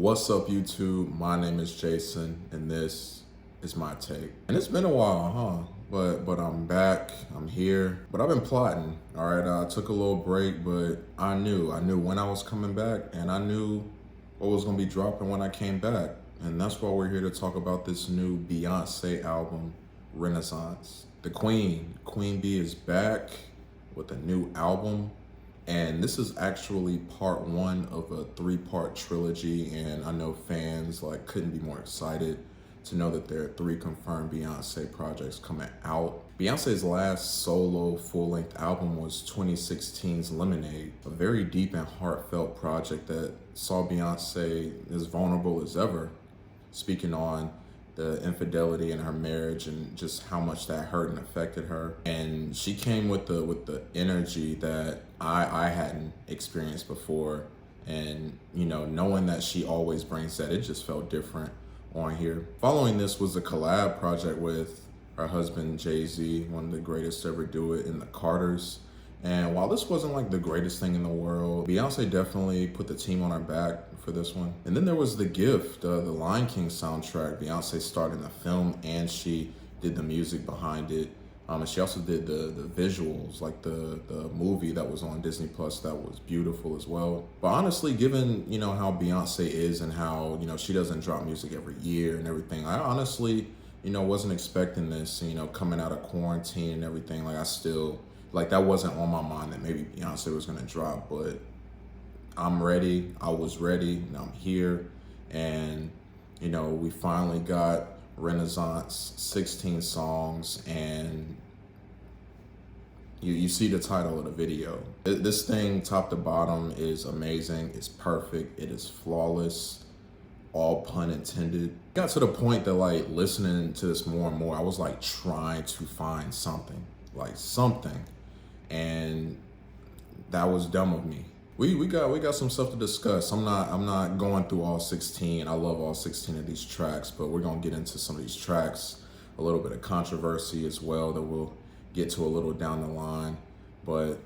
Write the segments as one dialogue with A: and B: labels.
A: What's up, YouTube? My name is Jason, and this is my take. And it's been a while, huh? But I'm back. I'm here. But I've been plotting. All right, I took a little break, but I knew when I was coming back, and I knew what was gonna be dropping when I came back. And that's why we're here to talk about this new Beyoncé album, Renaissance. The Queen Bee, is back with a new album. And this is actually part one of a 3-part trilogy, and I know fans couldn't be more excited to know that there are 3 confirmed Beyoncé projects coming out. Beyoncé's last solo full-length album was 2016's Lemonade, a very deep and heartfelt project that saw Beyoncé as vulnerable as ever, speaking on the infidelity in her marriage and just how much that hurt and affected her. And she came with the energy that I hadn't experienced before. And knowing that she always brings that, it just felt different on here. Following this was a collab project with her husband Jay-Z, one of the greatest to ever do it, in the Carters. And while this wasn't the greatest thing in the world, Beyoncé definitely put the team on her back for this one. And then there was The Gift, the Lion King soundtrack. Beyoncé starred in the film and she did the music behind it. And she also did the visuals, the movie that was on Disney Plus that was beautiful as well. But honestly, given, how Beyoncé is and how, she doesn't drop music every year and everything, I honestly, wasn't expecting this, coming out of quarantine and everything. I still, that wasn't on my mind that maybe Beyoncé was gonna drop, but I'm ready. I was ready, and I'm here. And, we finally got Renaissance, 16 songs, and you see the title of the video. This thing, top to bottom, is amazing. It's perfect. It is flawless, all pun intended. Got to the point that listening to this more and more, I was trying to find something, and that was dumb of me. We got some stuff to discuss. I'm not going through all 16. I love all 16 of these tracks, but we're gonna get into some of these tracks, a little bit of controversy as well that we'll get to a little down the line. But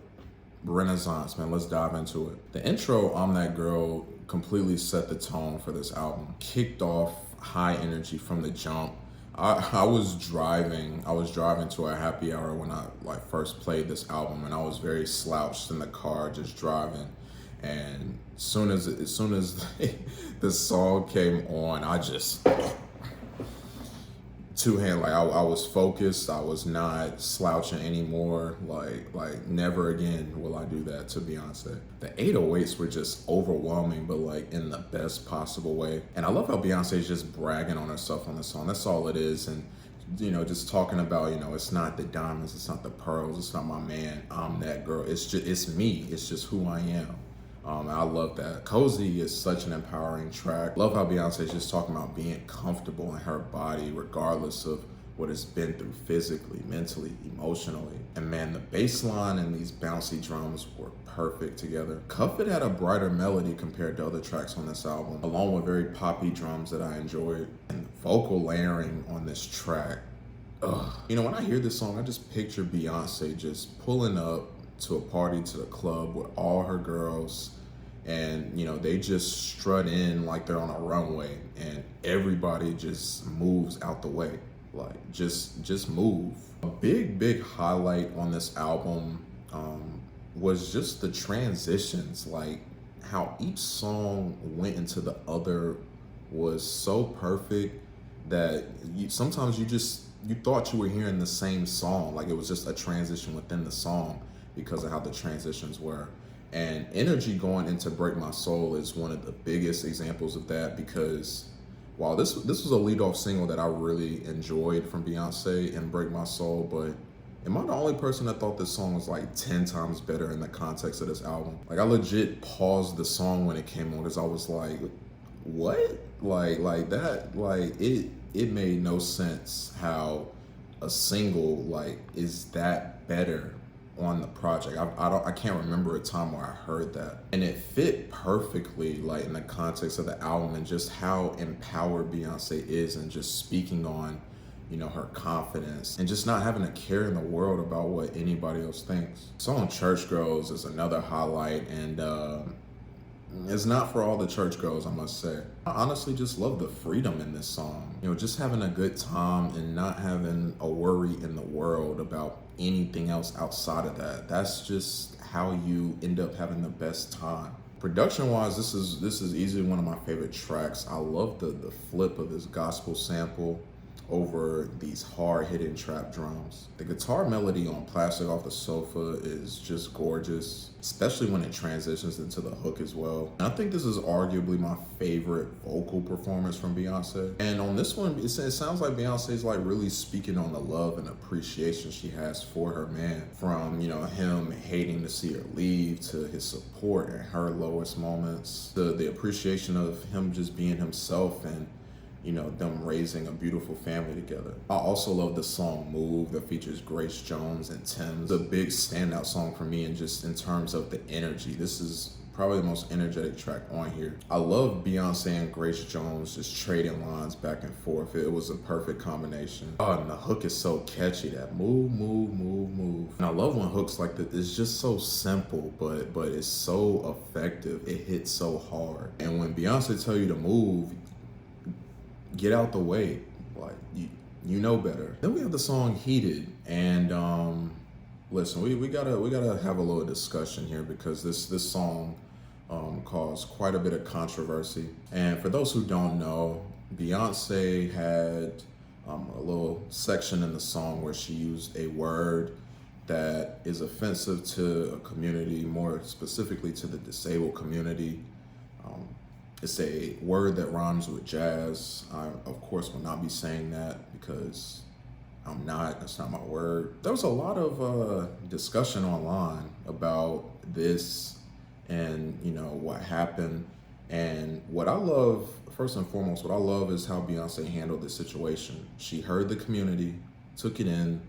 A: Renaissance, man, let's dive into it. The intro, I'm That Girl, completely set the tone for this album. Kicked off high energy from the jump. I was driving to a happy hour when I first played this album, and I was very slouched in the car just driving. And as soon as the song came on, I just two-hand, I was focused. I was not slouching anymore. Never again will I do that to Beyoncé. The 808s were just overwhelming, but in the best possible way. And I love how Beyoncé is just bragging on herself on the song. That's all it is. And just talking about, it's not the diamonds, it's not the pearls, it's not my man, I'm that girl. It's me. It's just who I am. I love that. Cozy is such an empowering track. Love how Beyoncé is just talking about being comfortable in her body regardless of what it's been through physically, mentally, emotionally. And man, the bass line and these bouncy drums were perfect together. Cuff It had a brighter melody compared to other tracks on this album, along with very poppy drums that I enjoyed. And vocal layering on this track, when I hear this song, I just picture Beyoncé just pulling up to a party, to the club with all her girls, and they just strut in like they're on a runway, and everybody just moves out the way, just move. A big highlight on this album was just the transitions, how each song went into the other was so perfect that sometimes you thought you were hearing the same song, it was just a transition within the song, because of how the transitions were. And Energy going into Break My Soul is one of the biggest examples of that, because while this was a lead-off single that I really enjoyed from Beyoncé and Break My Soul, but am I the only person that thought this song was 10 times better in the context of this album? I legit paused the song when it came on because I was like, what? It made no sense how a single is that better on the project. I can't remember a time where I heard that, and it fit perfectly in the context of the album and just how empowered Beyoncé is, and just speaking on her confidence and just not having a care in the world about what anybody else thinks. Song Church Girls is another highlight, and It's not for all the churchgoers, I must say. I honestly just love the freedom in this song. You know, just having a good time and not having a worry in the world about anything else outside of that. That's just how you end up having the best time. Production-wise, this is easily one of my favorite tracks. I love the flip of this gospel sample over these hard-hitting trap drums. The guitar melody on Plastic Off the Sofa is just gorgeous, especially when it transitions into the hook as well. And I think this is arguably my favorite vocal performance from Beyoncé. And on this one, it sounds like Beyoncé's like really speaking on the love and appreciation she has for her man. From, you know, him hating to see her leave, to his support in her lowest moments, to the appreciation of him just being himself, and you know, them raising a beautiful family together. I also love the song Move that features Grace Jones and Tems. The big standout song for me, and just in terms of the energy. This is probably the most energetic track on here. I love Beyonce and Grace Jones just trading lines back and forth. It was a perfect combination. Oh, and the hook is so catchy, that move, move, move, move. And I love when hooks like that, it's just so simple, but it's so effective. It hits so hard. And when Beyonce tell you to move, get out the way, like you know better. Then we have the song Heated, and listen, we gotta have a little discussion here, because this song caused quite a bit of controversy. And for those who don't know, Beyonce had a little section in the song where she used a word that is offensive to a community, more specifically to the disabled community. It's a word that rhymes with jazz. I, of course, will not be saying that, because that's not my word. There was a lot of discussion online about this and, you know, what happened. And what I love, first and foremost, what I love is how Beyonce handled the situation. She heard the community, took it in,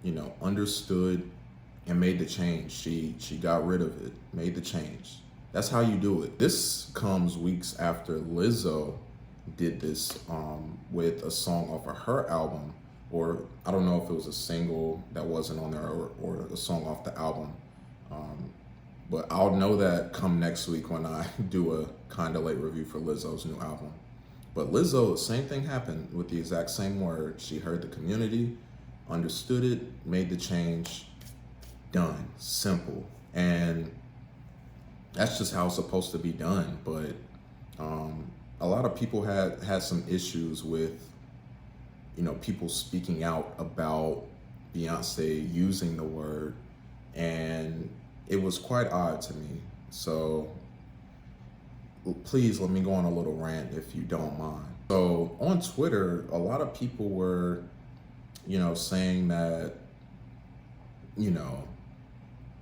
A: you know, understood, and made the change. She got rid of it, made the change. That's how you do it. This comes weeks after Lizzo did this with a song off of her album, or I don't know if it was a single that wasn't on there, or a song off the album. But I'll know that come next week when I do a Kinda Late review for Lizzo's new album. But Lizzo, same thing happened with the exact same word. She heard the community, understood it, made the change, done, simple. And that's just how it's supposed to be done. But a lot of people had some issues with, you know, people speaking out about Beyonce using the word, and it was quite odd to me. So please let me go on a little rant if you don't mind. So on Twitter, a lot of people were, you know, saying that, you know,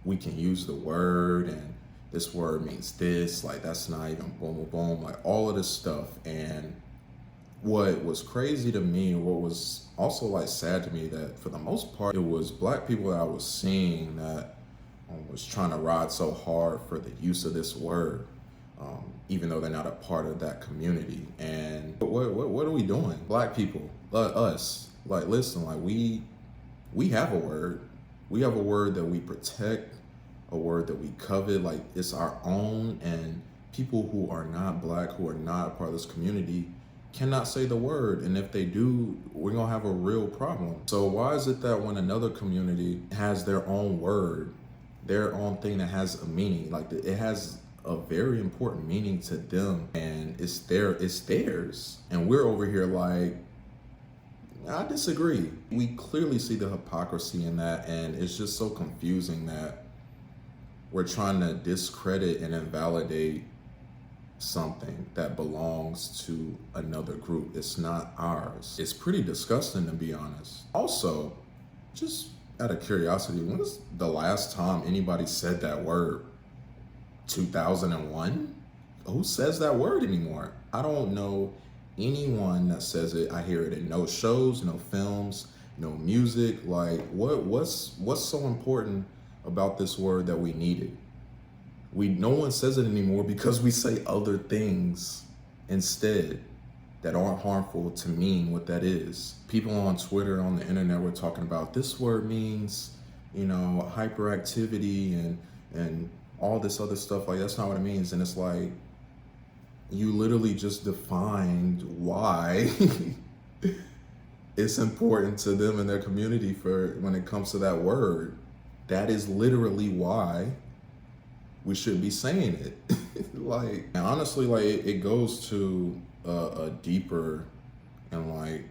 A: we can use the word, and this word means this, like that's not even boom, boom, boom, like all of this stuff. And what was crazy to me, what was also like sad to me, that for the most part, it was Black people that I was seeing that was trying to ride so hard for the use of this word, even though they're not a part of that community. And what are we doing? Black people, us, like, listen, like we have a word. We have a word that we protect, a word that we covet, like it's our own, and people who are not Black, who are not a part of this community, cannot say the word. And if they do, we're gonna have a real problem. So why is it that when another community has their own word, their own thing that has a meaning, like it has a very important meaning to them, and it's theirs, and we're over here like, I disagree. We clearly see the hypocrisy in that, and it's just so confusing that we're trying to discredit and invalidate something that belongs to another group. It's not ours. It's pretty disgusting, to be honest. Also, just out of curiosity, when was the last time anybody said that word? 2001? Who says that word anymore? I don't know anyone that says it. I hear it in no shows, no films, no music. Like, what's so important about this word that we needed? No one says it anymore because we say other things instead that aren't harmful to mean what that is. People on Twitter, on the internet, were talking about this word means, you know, hyperactivity and all this other stuff. Like, that's not what it means. And it's like, you literally just defined why it's important to them and their community for when it comes to that word. That is literally why we should be saying it. Like, and honestly, like, it goes to a deeper, and like,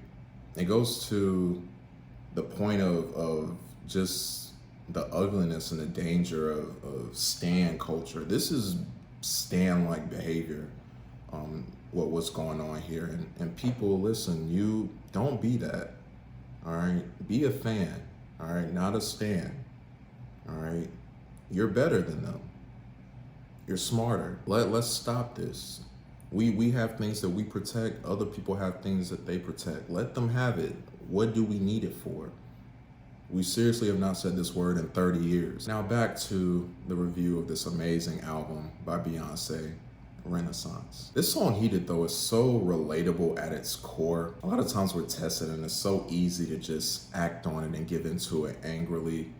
A: it goes to the point of just the ugliness and the danger of stan culture. This is stan-like behavior, what's going on here. And people, listen, you don't be that, all right? Be a fan, all right? Not a stan, all right? You're better than them. You're smarter. Let's stop this. We have things that we protect. Other people have things that they protect. Let them have it. What do we need it for? We seriously have not said this word in 30 years. Now back to the review of this amazing album by Beyoncé, Renaissance. This song, Heated, though, is so relatable at its core. A lot of times we're tested and it's so easy to just act on it and give into it angrily.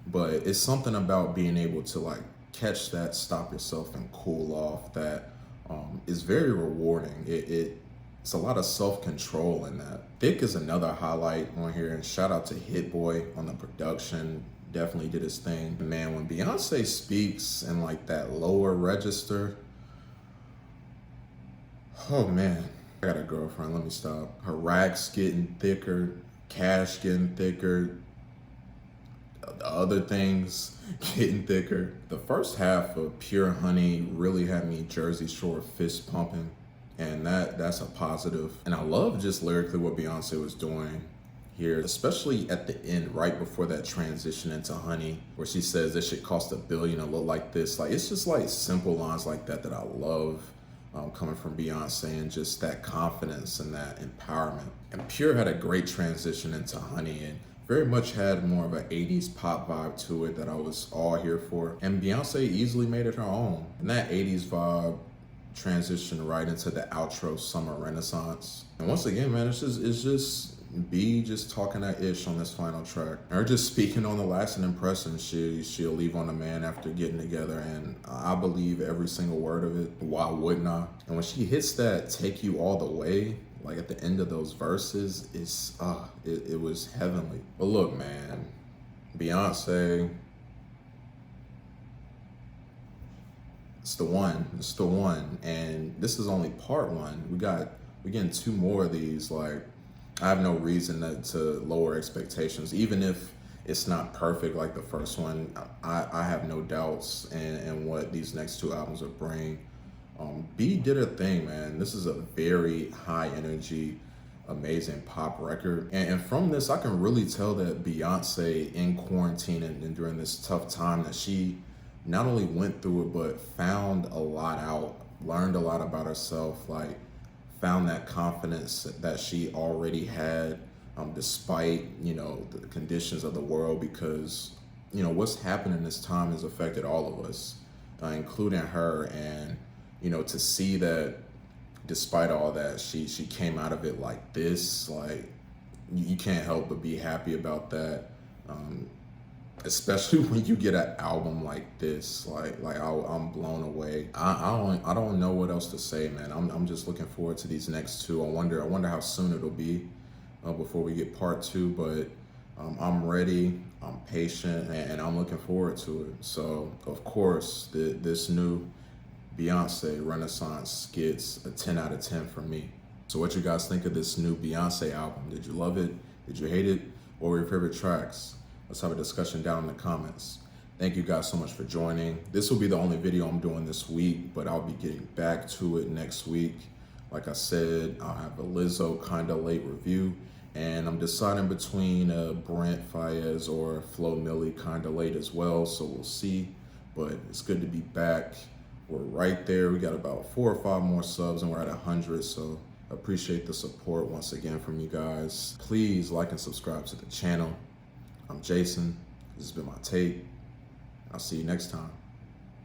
A: But it's something about being able to like catch that, stop yourself, and cool off that is very rewarding. It's a lot of self-control in that. THIQUE is another highlight on here, and shout out to Hit Boy on the production. Definitely did his thing. Man, when Beyoncé speaks in like that lower register, oh man, I got a girlfriend, let me stop. Her racks getting thicker, cash getting thicker, the other things getting thicker. The first half of Pure Honey really had me Jersey Shore fist pumping, and that's a positive. And I love just lyrically what Beyoncé was doing here, especially at the end, right before that transition into Honey, where she says this shit cost $1 billion to look like this. Like, it's just like simple lines like that I love coming from Beyoncé, and just that confidence and that empowerment. And Pure had a great transition into Honey, and very much had more of an 80s pop vibe to it that I was all here for. And Beyoncé easily made it her own. And that 80s vibe transitioned right into the outro, Summer Renaissance. And once again, man, it's just B just talking that ish on this final track. Her just speaking on the lasting impression she'll leave on a man after getting together, and I believe every single word of it. Why wouldn't I? And when she hits that "Take You All the Way," like at the end of those verses, it was heavenly. But look, man, Beyoncé, it's the one, and this is only part one. We're getting 2 more of these. Like, I have no reason to lower expectations, even if it's not perfect like the first one. I have no doubts in what these next 2 albums will bring. B did her thing, man. This is a very high energy, amazing pop record. And from this, I can really tell that Beyoncé in quarantine and during this tough time, that she not only went through it, but found a lot out, learned a lot about herself, like found that confidence that she already had, despite, you know, the conditions of the world, because, you know, what's happened in this time has affected all of us, including her. And, you know, to see that despite all that, she came out of it like this, like, you can't help but be happy about that. Especially when you get an album like this, like I'm blown away. I don't know what else to say, man. I'm just looking forward to these next 2. I wonder how soon it'll be before we get part 2. But I'm ready, I'm patient, and I'm looking forward to it. So of course, this new Beyoncé Renaissance gets a 10 out of 10 from me. So what you guys think of this new Beyoncé album? Did you love it? Did you hate it? What were your favorite tracks? Let's have a discussion down in the comments. Thank you guys so much for joining. This will be the only video I'm doing this week, but I'll be getting back to it next week. Like I said, I'll have a Lizzo Kinda Late review, and I'm deciding between Brent Faiyaz or Flo Milli Kinda Late as well, so we'll see. But it's good to be back. We're right there. We got about 4 or 5 more subs and we're at 100, so appreciate the support once again from you guys. Please like and subscribe to the channel. I'm Jason. This has been my take. I'll see you next time.